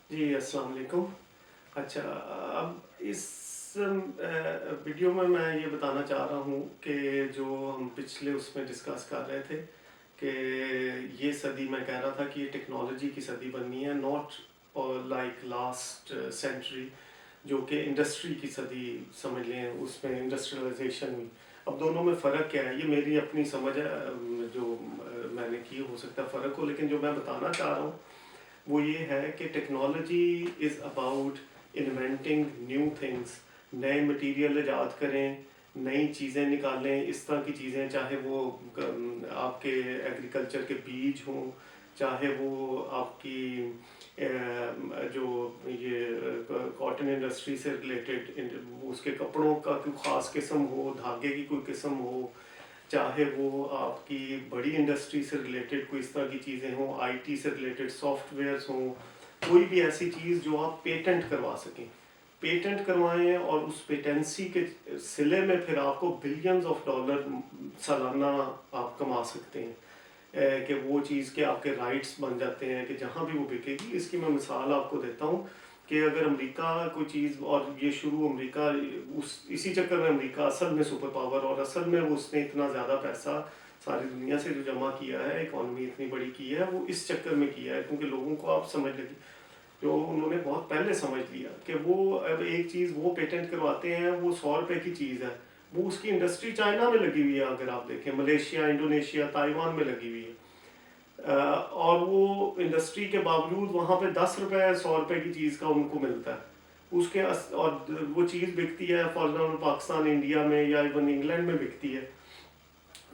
جی السلام علیکم. اچھا، اب اس ویڈیو میں یہ بتانا چاہ رہا ہوں کہ جو ہم پچھلے اس میں ڈسکس کر رہے تھے کہ یہ صدی میں کہہ رہا تھا کہ یہ ٹیکنالوجی کی صدی بننی ہے، ناٹ لائک لاسٹ سینچری جو کہ انڈسٹری کی صدی سمجھ لیں، اس میں انڈسٹریلائزیشن ہوئی. اب دونوں میں فرق کیا ہے؟ یہ میری اپنی سمجھ ہے جو میں نے کی، ہو سکتا ہے فرق ہو، لیکن جو میں بتانا چاہ رہا ہوں وہ یہ ہے کہ technology is about inventing new things, نئے مٹیریل ایجاد کریں، نئی چیزیں نکالیں، اس طرح کی چیزیں، چاہے وہ آپ کے ایگریکلچر کے بیج ہوں، چاہے وہ آپ کی جو یہ کاٹن انڈسٹری سے ریلیٹڈ اس کے کپڑوں کا کوئی خاص قسم ہو، دھاگے کی کوئی قسم ہو، چاہے وہ آپ کی بڑی انڈسٹری سے ریلیٹڈ کوئی اس طرح کی چیزیں ہوں، آئی ٹی سے ریلیٹڈ سافٹ ویئرس ہوں، کوئی بھی ایسی چیز جو آپ پیٹنٹ کروا سکیں، پیٹنٹ کروائیں اور اس پیٹنسی کے صلے میں پھر آپ کو بلینز آف ڈالر سالانہ آپ کما سکتے ہیں، کہ وہ چیز کے آپ کے رائٹس بن جاتے ہیں کہ جہاں بھی وہ بکے گی. اس کی میں مثال آپ کو دیتا ہوں کہ اگر امریکہ کوئی چیز، اور یہ شروع امریکہ اسی چکر میں امریکہ اصل میں سپر پاور، اور اصل میں اس نے اتنا زیادہ پیسہ ساری دنیا سے جو جمع کیا ہے، اکانومی اتنی بڑی کی ہے، وہ اس چکر میں کیا ہے کیونکہ لوگوں کو آپ سمجھ لگی، جو انہوں نے بہت پہلے سمجھ لیا کہ وہ اب ایک چیز وہ پیٹنٹ کرواتے ہیں، وہ 100 روپے کی چیز ہے، وہ اس کی انڈسٹری چائنا میں لگی ہوئی ہے، اگر آپ دیکھیں ملیشیا، انڈونیشیا، تائیوان میں لگی ہوئی ہے، اور وہ انڈسٹری کے باوجود وہاں پہ 10 روپے 100 روپے کی چیز کا ان کو ملتا ہے. اس کے اور وہ چیز بکتی ہے فار ایگزامپل پاکستان، انڈیا میں یا ایون انگلینڈ میں بکتی ہے،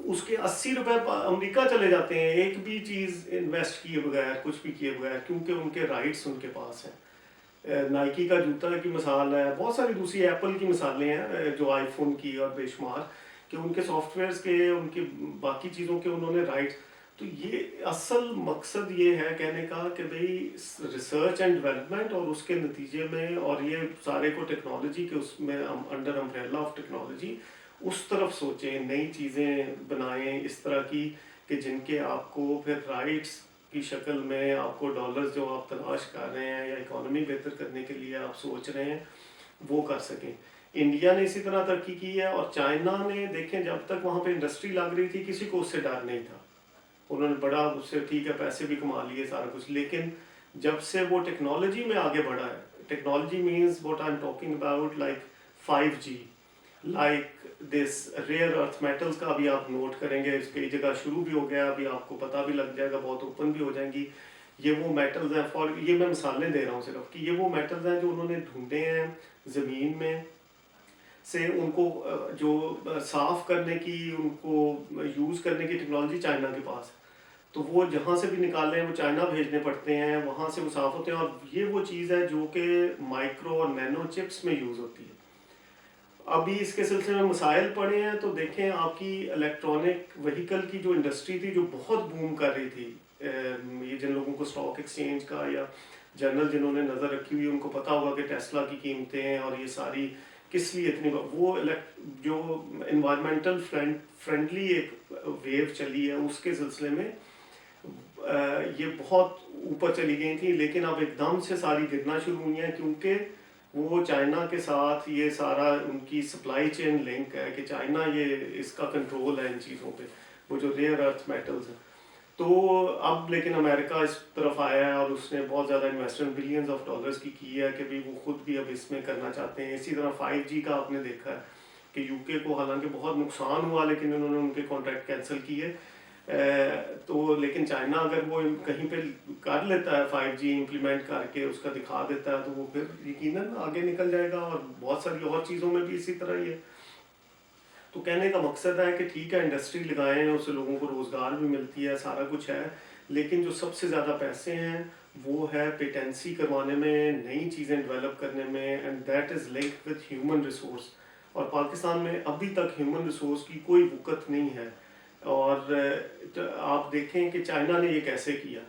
اس کے 80 روپے امریکہ چلے جاتے ہیں ایک بھی چیز انویسٹ کیے بغیر، کچھ بھی کیے بغیر، کیونکہ ان کے رائٹس ان کے پاس ہیں. نائکی کا جوتا کی مثال ہے، بہت ساری دوسری ایپل کی مثالیں ہیں، جو آئی فون کی اور بے شمار، کہ ان کے سافٹ ویئرس کے، ان کی باقی چیزوں کے انہوں نے رائٹس. تو یہ اصل مقصد یہ ہے کہنے کا کہ بھئی ریسرچ اینڈ ڈیولپمنٹ، اور اس کے نتیجے میں، اور یہ سارے کو ٹیکنالوجی کے اس میں انڈر امبریلا آف ٹیکنالوجی اس طرف سوچیں، نئی چیزیں بنائیں اس طرح کی کہ جن کے آپ کو پھر رائٹس کی شکل میں آپ کو ڈالرز جو آپ تلاش کر رہے ہیں یا اکانومی بہتر کرنے کے لیے آپ سوچ رہے ہیں وہ کر سکیں. انڈیا نے اسی طرح ترقی کی ہے، اور چائنا نے دیکھیں جب تک وہاں پہ انڈسٹری لگ رہی تھی کسی کو اس سے ڈر نہیں تھا، انہوں نے بڑا اس سے ٹھیک ہے پیسے بھی کما لیے سارا کچھ، لیکن جب سے وہ ٹیکنالوجی میں آگے بڑھا ہے، technology means what I am talking about like 5G، like this rare earth metals کا بھی آپ نوٹ کریں گے، اس کئی جگہ شروع بھی ہو گیا، ابھی آپ کو پتہ بھی لگ جائے گا، بہت اوپن بھی ہو جائیں گی. یہ وہ میٹلز ہیں، یہ میں مثالیں دے رہا ہوں صرف، کہ یہ وہ میٹلز ہیں جو انہوں نے ڈھونڈے ہیں زمین میں سے، ان کو جو صاف کرنے کی، ان کو یوز کرنے کی ٹیکنالوجی چائنا کے پاس ہے، تو وہ جہاں سے بھی نکالے ہیں وہ چائنا بھیجنے پڑتے ہیں، وہاں سے وہ صاف ہوتے ہیں، اور یہ وہ چیز ہے جو کہ مائکرو اور نینو چپس میں یوز ہوتی ہے. ابھی اس کے سلسلے میں مسائل پڑے ہیں تو دیکھیں آپ کی الیکٹرانک وہیکل کی جو انڈسٹری تھی جو بہت بوم کر رہی تھی، یہ جن لوگوں کو اسٹاک ایکسچینج کا یا جنرل جنہوں نے نظر رکھی ہوئی ان کو پتہ ہوگا کہ ٹیسلا کی قیمتیں اور یہ ساری کس لیے اتنی، وہ جو انوائرمنٹل فرینڈلی ایک ویو چلی ہے اس کے سلسلے میں یہ بہت اوپر چلی گئی تھیں، لیکن اب ایک دم سے ساری گرنا شروع ہوئی ہیں، کیونکہ وہ چائنا کے ساتھ یہ سارا ان کی سپلائی چین لنک ہے کہ چائنا یہ اس کا کنٹرول ہے ان چیزوں پہ، وہ جو ریئر ارتھ میٹلز ہیں. تو اب لیکن امریکہ اس طرف آیا ہے اور اس نے بہت زیادہ انویسٹمنٹ بلینز آف ڈالرز کی ہے کہ بھی وہ خود بھی اب اس میں کرنا چاہتے ہیں. اسی طرح 5G کا آپ نے دیکھا ہے کہ یو کے کو حالانکہ بہت نقصان ہوا لیکن انہوں نے ان کے کانٹریکٹ کینسل کیے، تو لیکن چائنا اگر وہ کہیں پہ کر لیتا ہے 5G امپلیمنٹ کر کے اس کا دکھا دیتا ہے تو وہ پھر یقیناً آگے نکل جائے گا، اور بہت ساری اور چیزوں میں بھی اسی طرح ہی ہے. تو کہنے کا مقصد ہے کہ ٹھیک ہے انڈسٹری لگائیں، اس سے لوگوں کو روزگار بھی ملتی ہے، سارا کچھ ہے، لیکن جو سب سے زیادہ پیسے ہیں وہ ہے پیٹنسی کروانے میں، نئی چیزیں ڈیولپ کرنے میں، and that is linked with human resource. اور پاکستان میں ابھی تک ہیومن ریسورس کی کوئی وقت نہیں ہے. اور آپ دیکھیں کہ چائنا نے یہ کیسے کیا،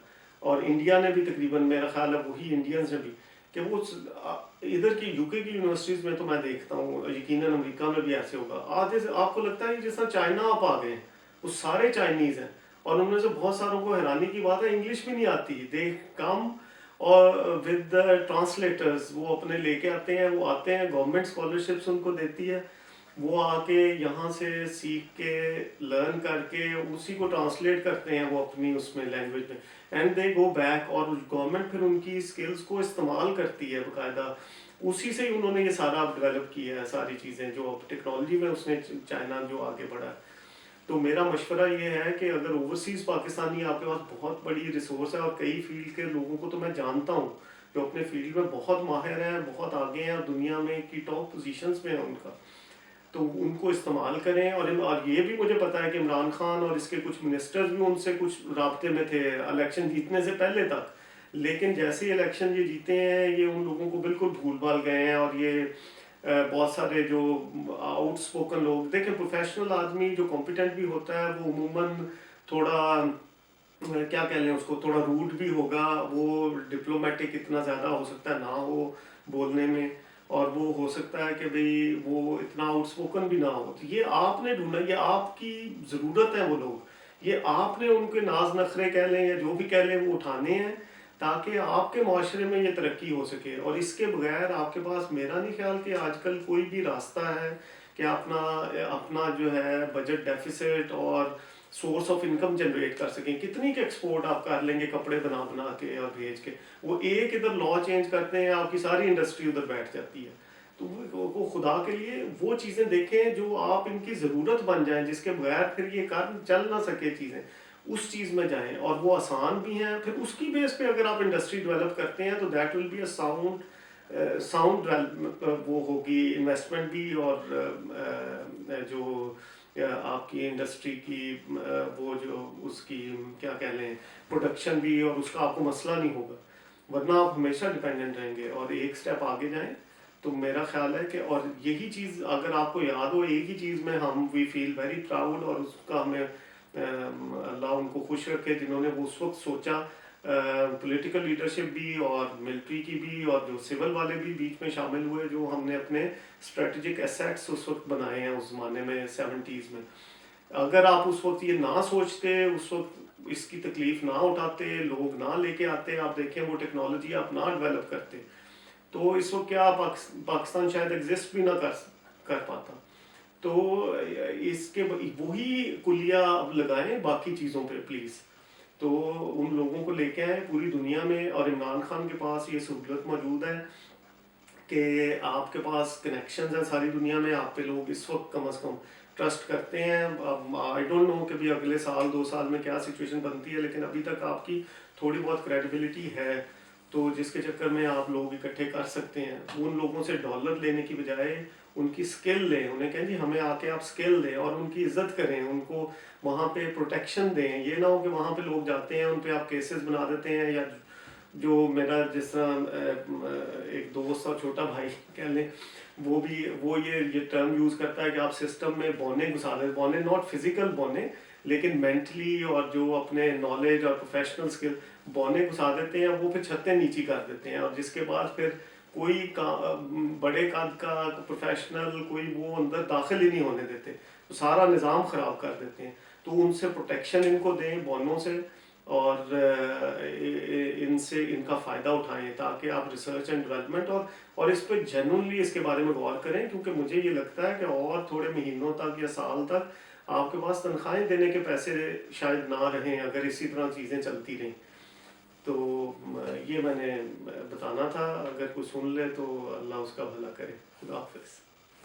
اور انڈیا نے بھی تقریباً، میرا خیال ہے وہی انڈینز نے بھی، کہ وہ ادھر کی یو کے کی یونیورسٹیز میں تو میں دیکھتا ہوں، یقیناً امریکہ میں بھی ایسے ہوگا، آج آپ کو لگتا ہے جس طرح چائنا آپ آ گئے ہیں، وہ سارے چائنیز ہیں، اور ان میں سے بہت ساروں کو حیرانی کی بات ہے انگلش بھی نہیں آتی، دے کم اور ود ٹرانسلیٹرز وہ اپنے لے کے آتے ہیں، وہ آتے ہیں، گورنمنٹ اسکالرشپس ان کو دیتی ہے، وہ آ کے یہاں سے سیکھ کے لرن کر کے اسی کو ٹرانسلیٹ کرتے ہیں وہ اپنی اس میں لینگویج میں، اینڈ دے گو بیک، اور گورنمنٹ پھر ان کی اسکلز کو استعمال کرتی ہے باقاعدہ، اسی سے ہی انہوں نے یہ سارا ڈیولپ کیا ہے ساری چیزیں جو اب ٹیکنالوجی میں اس نے چائنا جو آگے بڑھا ہے۔ تو میرا مشورہ یہ ہے کہ اگر اوورسیز پاکستانی آپ کے پاس بہت بڑی ریسورس ہے، اور کئی فیلڈ کے لوگوں کو تو میں جانتا ہوں جو اپنے فیلڈ میں بہت ماہر ہیں، بہت آگے ہیں، اور دنیا میں کی ٹاپ پوزیشنز میں ہیں ان کا، تو ان کو استعمال کریں۔ اور یہ بھی مجھے پتا ہے کہ عمران خان اور اس کے کچھ منسٹرز بھی ان سے کچھ رابطے میں تھے الیکشن جیتنے سے پہلے تک، لیکن جیسے ہی الیکشن یہ جیتے ہیں یہ ان لوگوں کو بالکل بھول بھال گئے ہیں، اور یہ بہت سارے جو آؤٹ اسپوکن لوگ، دیکھیں پروفیشنل آدمی جو کمپیٹنٹ بھی ہوتا ہے وہ عموماً تھوڑا کیا کہہ لیں اس کو، تھوڑا روڈ بھی ہوگا، وہ ڈپلومیٹک اتنا زیادہ ہو سکتا ہے نہ ہو بولنے میں، اور وہ ہو سکتا ہے کہ بھئی وہ اتنا آؤٹ اسپوکن بھی نہ ہو، تو یہ آپ نے ڈھونڈا، یہ آپ کی ضرورت ہے وہ لوگ، یہ آپ نے ان کے ناز نخرے کہہ لیں یا جو بھی کہہ لیں وہ اٹھانے ہیں تاکہ آپ کے معاشرے میں یہ ترقی ہو سکے، اور اس کے بغیر آپ کے پاس میرا نہیں خیال کہ آج کل کوئی بھی راستہ ہے کہ اپنا جو ہے بجٹ ڈیفیسٹ اور سورس آف انکم جنریٹ کر سکیں۔ کتنی کے ایکسپورٹ آپ کر لیں گے کپڑے بنا کے اور بھیج کے، وہ ایک ادھر لا چینج کرتے ہیں آپ کی ساری انڈسٹری ادھر بیٹھ جاتی ہے۔ تو وہ خدا کے لیے وہ چیزیں دیکھیں جو آپ ان کی ضرورت بن جائیں، جس کے بغیر پھر یہ چل نہ سکے چیزیں، اس چیز میں جائیں، اور وہ آسان بھی ہیں، پھر اس کی بیس پہ اگر آپ انڈسٹری ڈیولپ کرتے ہیں تو that will be a sound وہ ہوگی انویسٹمنٹ بھی، اور جو آپ کی انڈسٹری کی وہ جو اس کی کیا کہہ لیں پروڈکشن بھی، اور اس کا آپ کو مسئلہ نہیں ہوگا، ورنہ آپ ہمیشہ ڈیپینڈنٹ رہیں گے، اور ایک سٹیپ آگے جائیں۔ تو میرا خیال ہے کہ، اور یہی چیز اگر آپ کو یاد ہو، ایک ہی چیز میں ہم وی فیل ویری پراؤڈ، اور اس کا ہمیں اللہ ان کو خوش رکھے جنہوں نے اس وقت سوچا، پولیٹیکل لیڈرشپ بھی اور ملٹری کی بھی، اور جو سول والے بھی بیچ میں شامل ہوئے، جو ہم نے اپنے اسٹریٹجک ایسیٹس اس وقت بنائے ہیں اس زمانے میں 70s میں۔ اگر آپ اس وقت یہ نہ سوچتے، اس وقت اس کی تکلیف نہ اٹھاتے، لوگ نہ لے کے آتے، آپ دیکھیں وہ ٹیکنالوجی آپ نہ ڈیولپ کرتے، تو اس وقت کیا پاکستان شاید ایگزسٹ بھی نہ کر پاتا۔ تو اس کے وہی کلیہ اب لگائیں باقی چیزوں پہ پلیز، تو ان لوگوں کو لے کے آئیں پوری دنیا میں، اور عمران خان کے پاس یہ سہولت موجود ہے کہ آپ کے پاس کنیکشنز ہیں ساری دنیا میں، آپ پہ لوگ اس وقت کم از کم ٹرسٹ کرتے ہیں۔ آئی ڈونٹ نو کہ بھی اگلے سال 2 سال میں کیا سچویشن بنتی ہے، لیکن ابھی تک آپ کی تھوڑی بہت کریڈیبلٹی ہے، تو جس کے چکر میں آپ لوگ اکٹھے کر سکتے ہیں۔ ان لوگوں سے ڈالر لینے کی بجائے ان کی سکل لیں، انہیں کہیں جی ہمیں آ کے آپ سکل دیں، اور ان کی عزت کریں، ان کو وہاں پہ پروٹیکشن دیں۔ یہ نہ ہو کہ وہاں پہ لوگ جاتے ہیں ان پہ آپ کیسز بنا دیتے ہیں، یا جو میرا جس طرح ایک دوست اور چھوٹا بھائی کہہ لیں، وہ یہ ٹرم یوز کرتا ہے کہ آپ سسٹم میں بونے گھسا دیں، بونے ناٹ فزیکل بونے لیکن مینٹلی، اور جو اپنے نالج اور پروفیشنل اسکل بونے گھسا دیتے ہیں، وہ پھر چھتیں نیچی کر دیتے ہیں، اور جس کے بعد پھر کوئی بڑے قد کا پروفیشنل کوئی وہ اندر داخل ہی نہیں ہونے دیتے، تو سارا نظام خراب کر دیتے ہیں۔ تو ان سے پروٹیکشن ان کو دیں بونوں سے، اور ان کا فائدہ اٹھائیں تاکہ آپ ریسرچ اینڈ ڈیولپمنٹ اور اس پہ جینوئنلی اس کے بارے میں غور کریں، کیونکہ مجھے یہ لگتا ہے کہ اور تھوڑے مہینوں تک یا سال تک آپ کے پاس تنخواہیں دینے کے پیسے شاید نہ رہیں اگر اسی طرح چیزیں چلتی رہیں۔ تو یہ میں نے بتانا تھا، اگر کوئی سن لے تو اللہ اس کا بھلا کرے۔ خدا حافظ۔